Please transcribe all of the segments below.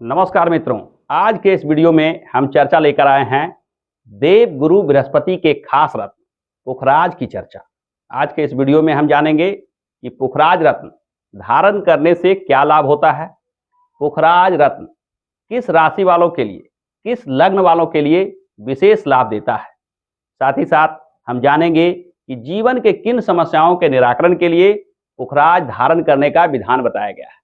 नमस्कार मित्रों, आज के इस वीडियो में हम चर्चा लेकर आए हैं देव गुरु बृहस्पति के खास रत्न पुखराज की चर्चा। आज के इस वीडियो में हम जानेंगे कि पुखराज रत्न धारण करने से क्या लाभ होता है, पुखराज रत्न किस राशि वालों के लिए, किस लग्न वालों के लिए विशेष लाभ देता है। साथ ही साथ हम जानेंगे कि जीवन के किन समस्याओं के निराकरण के लिए पुखराज धारण करने का विधान बताया गया है।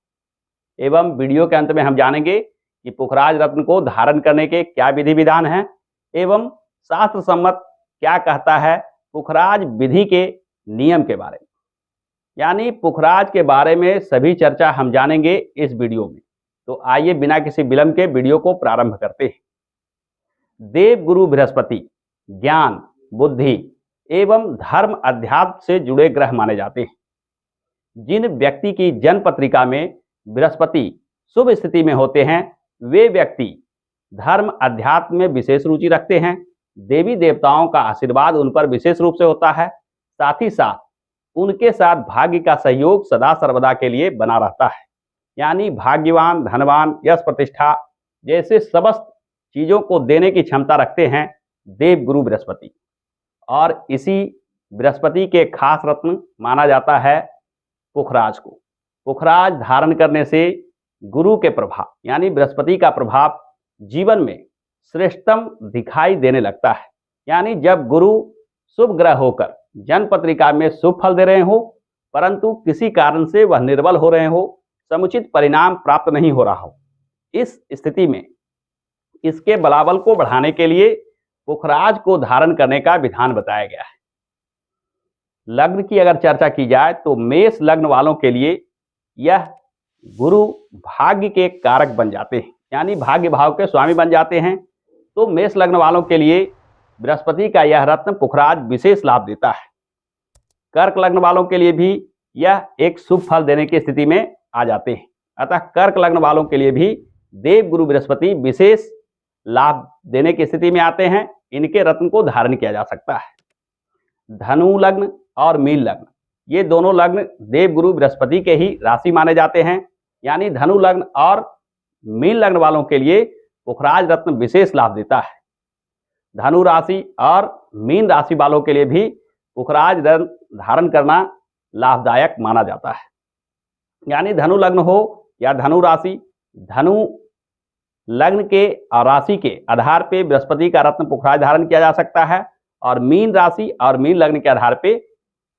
एवं वीडियो के अंत में हम जानेंगे कि पुखराज रत्न को धारण करने के क्या विधि विधान हैं एवं शास्त्र सम्मत क्या कहता है पुखराज विधि के नियम के बारे में। यानी पुखराज के बारे में सभी चर्चा हम जानेंगे इस वीडियो में। तो आइए बिना किसी विलंब के वीडियो को प्रारंभ करते हैं। देव गुरु बृहस्पति ज्ञान, बुद्धि एवं धर्म अध्यात्म से जुड़े ग्रह माने जाते हैं। जिन व्यक्ति की जन्म पत्रिका में बृहस्पति शुभ स्थिति में होते हैं वे व्यक्ति धर्म अध्यात्म में विशेष रुचि रखते हैं। देवी देवताओं का आशीर्वाद उन पर विशेष रूप से होता है। साथ ही साथ उनके साथ भाग्य का सहयोग सदा सर्वदा के लिए बना रहता है। यानी भाग्यवान, धनवान, यश, प्रतिष्ठा जैसे समस्त चीजों को देने की क्षमता रखते हैं देव गुरु बृहस्पति। और इसी बृहस्पति के खास रत्न माना जाता है पुखराज को। पुखराज धारण करने से गुरु के प्रभाव यानी बृहस्पति का प्रभाव जीवन में श्रेष्ठतम दिखाई देने लगता है। यानी जब गुरु शुभ ग्रह होकर जन्म पत्रिका में शुभ फल दे रहे हो परंतु किसी कारण से वह निर्बल हो रहे हो, समुचित परिणाम प्राप्त नहीं हो रहा हो, इस स्थिति में इसके बलाबल को बढ़ाने के लिए पुखराज को धारण करने का विधान बताया गया है। लग्न की अगर चर्चा की जाए तो मेष लग्न वालों के लिए यह गुरु भाग्य के कारक बन जाते हैं, यानी भाग्य भाव के स्वामी बन जाते हैं। तो मेष लग्न वालों के लिए बृहस्पति का यह रत्न पुखराज विशेष लाभ देता है। कर्क लग्न वालों के लिए भी यह एक शुभ फल देने की स्थिति में आ जाते हैं। अतः कर्क लग्न वालों के लिए भी देव गुरु बृहस्पति विशेष लाभ देने की स्थिति में आते हैं। इनके रत्न को धारण किया जा सकता है। धनु लग्न और मीन लग्न ये दोनों लग्न देव गुरु बृहस्पति के ही राशि माने जाते हैं। यानी धनु लग्न और मीन लग्न वालों के लिए पुखराज रत्न विशेष लाभ देता है। धनु राशि और मीन राशि वालों के लिए भी पुखराज रत्न धारण करना लाभदायक माना जाता है। यानी धनु लग्न हो या धनु राशि, धनु लग्न के और राशि के आधार पे बृहस्पति का रत्न पुखराज धारण किया जा सकता है और मीन राशि और मीन लग्न के आधार पे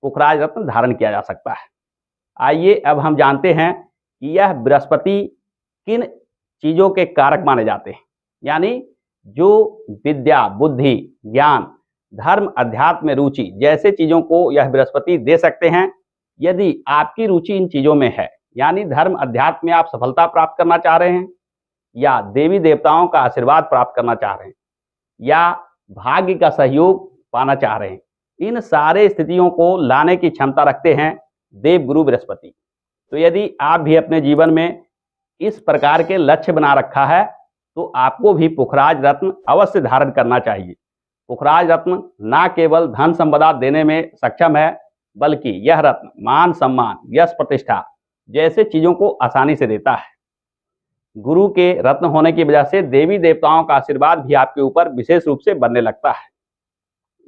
पुखराज रत्न धारण किया जा सकता है। आइए अब हम जानते हैं कि यह बृहस्पति किन चीजों के कारक माने जाते हैं। यानी जो विद्या, बुद्धि, ज्ञान, धर्म, अध्यात्म में रुचि जैसे चीजों को यह बृहस्पति दे सकते हैं। यदि आपकी रुचि इन चीजों में है, यानी धर्म अध्यात्म में आप सफलता प्राप्त करना चाह रहे हैं या देवी देवताओं का आशीर्वाद प्राप्त करना चाह रहे हैं या भाग्य का सहयोग पाना चाह रहे हैं, इन सारे स्थितियों को लाने की क्षमता रखते हैं देव गुरु बृहस्पति। तो यदि आप भी अपने जीवन में इस प्रकार के लक्ष्य बना रखा है तो आपको भी पुखराज रत्न अवश्य धारण करना चाहिए। पुखराज रत्न न केवल धन संपदा देने में सक्षम है बल्कि यह रत्न मान, सम्मान, यश, प्रतिष्ठा जैसे चीजों को आसानी से देता है। गुरु के रत्न होने की वजह से देवी देवताओं का आशीर्वाद भी आपके ऊपर विशेष रूप से बनने लगता है।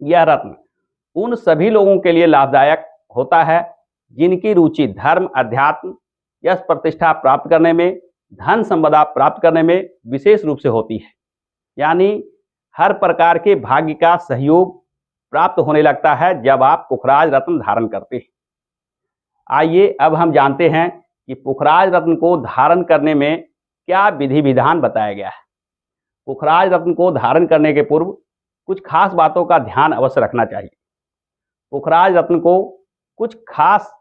यह रत्न उन सभी लोगों के लिए लाभदायक होता है जिनकी रुचि धर्म, अध्यात्म, यश, प्रतिष्ठा प्राप्त करने में, धन संपदा प्राप्त करने में विशेष रूप से होती है। यानी हर प्रकार के भाग्य का सहयोग प्राप्त होने लगता है जब आप पुखराज रत्न धारण करते हैं। आइए अब हम जानते हैं कि पुखराज रत्न को धारण करने में क्या विधि विधान बताया गया है। पुखराज रत्न को धारण करने के पूर्व कुछ खास बातों का ध्यान अवश्य रखना चाहिए। पुखराज रत्न को कुछ खास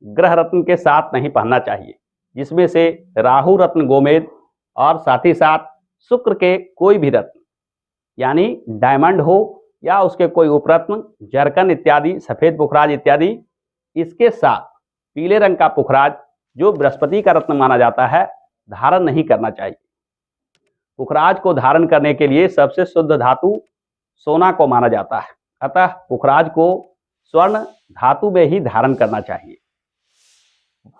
ग्रह रत्न के साथ नहीं पहनना चाहिए, जिसमें से राहु रत्न गोमेद और साथ ही साथ शुक्र के कोई भी रत्न यानी डायमंड हो या उसके कोई उपरत्न, जरकन इत्यादि, सफेद पुखराज इत्यादि, इसके साथ पीले रंग का पुखराज जो बृहस्पति का रत्न माना जाता है धारण नहीं करना चाहिए। पुखराज को धारण करने के लिए सबसे शुद्ध धातु सोना को माना जाता है। अतः पुखराज को स्वर्ण धातु में ही धारण करना चाहिए।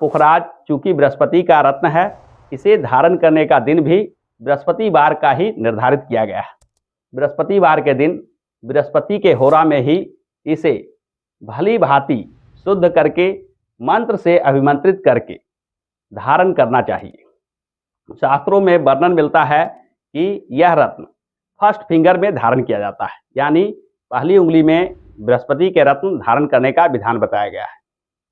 पुखराज चूंकि बृहस्पति का रत्न है इसे धारण करने का दिन भी बृहस्पतिवार का ही निर्धारित किया गया है। बृहस्पतिवार के दिन बृहस्पति के होरा में ही इसे भली भांति शुद्ध करके मंत्र से अभिमंत्रित करके धारण करना चाहिए। शास्त्रों में वर्णन मिलता है कि यह रत्न फर्स्ट फिंगर में धारण किया जाता है, यानी पहली उंगली में बृहस्पति के रत्न धारण करने का विधान बताया गया है।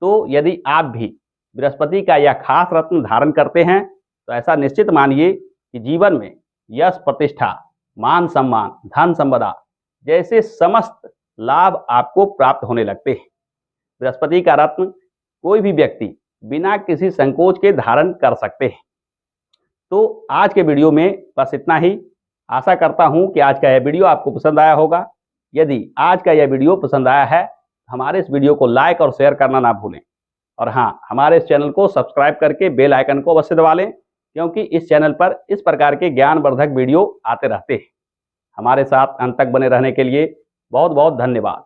तो यदि आप भी बृहस्पति का यह खास रत्न धारण करते हैं तो ऐसा निश्चित मानिए कि जीवन में यश, प्रतिष्ठा, मान सम्मान, धन संपदा जैसे समस्त लाभ आपको प्राप्त होने लगते हैं। बृहस्पति का रत्न कोई भी व्यक्ति बिना किसी संकोच के धारण कर सकते हैं। तो आज के वीडियो में बस इतना ही। आशा करता हूं कि आज का यह वीडियो आपको पसंद आया होगा। यदि आज का यह वीडियो पसंद आया है तो हमारे इस वीडियो को लाइक और शेयर करना ना भूलें। और हाँ, हमारे इस चैनल को सब्सक्राइब करके बेल आइकन को अवश्य दबा लें, क्योंकि इस चैनल पर इस प्रकार के ज्ञानवर्धक वीडियो आते रहते हैं। हमारे साथ अंत तक बने रहने के लिए बहुत बहुत धन्यवाद।